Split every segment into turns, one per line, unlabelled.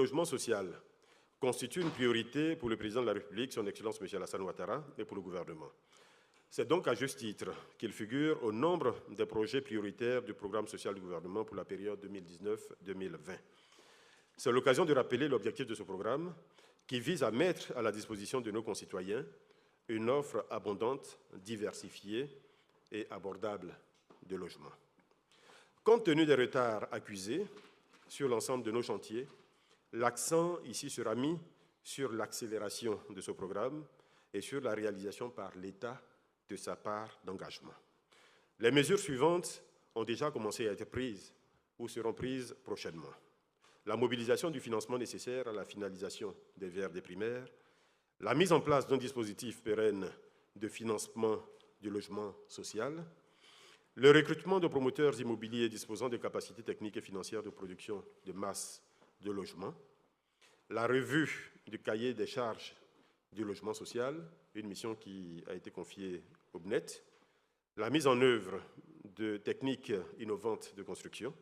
logement social constitue une priorité pour le président de la République, son Excellence M. Alassane Ouattara, et pour le gouvernement. C'est donc à juste titre qu'il figure au nombre des projets prioritaires du programme social du gouvernement pour la période 2019-2020. C'est l'occasion de rappeler l'objectif de ce programme qui vise à mettre à la disposition de nos concitoyens une offre abondante, diversifiée et abordable de logements. Compte tenu des retards accusés sur l'ensemble de nos chantiers, l'accent ici sera mis sur l'accélération de ce programme et sur la réalisation par l'État de sa part d'engagement. Les mesures suivantes ont déjà commencé à être prises ou seront prises prochainement. La mobilisation du financement nécessaire à la finalisation des VRD primaires, la mise en place d'un dispositif pérenne de financement du logement social, le recrutement de promoteurs immobiliers disposant de capacités techniques et financières de production de masse de logements, la revue du cahier des charges du logement social, une mission qui a été confiée au BNET, la mise en œuvre de techniques innovantes de construction,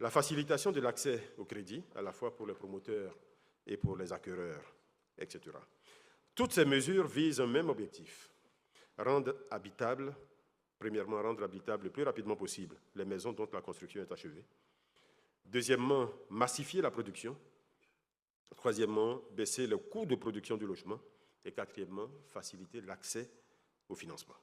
la facilitation de l'accès au crédit, à la fois pour les promoteurs et pour les acquéreurs, etc. Toutes ces mesures visent un même objectif, rendre habitable, premièrement, rendre habitable le plus rapidement possible les maisons dont la construction est achevée. Deuxièmement, massifier la production. Troisièmement, baisser le coût de production du logement. Et quatrièmement, faciliter l'accès au financement.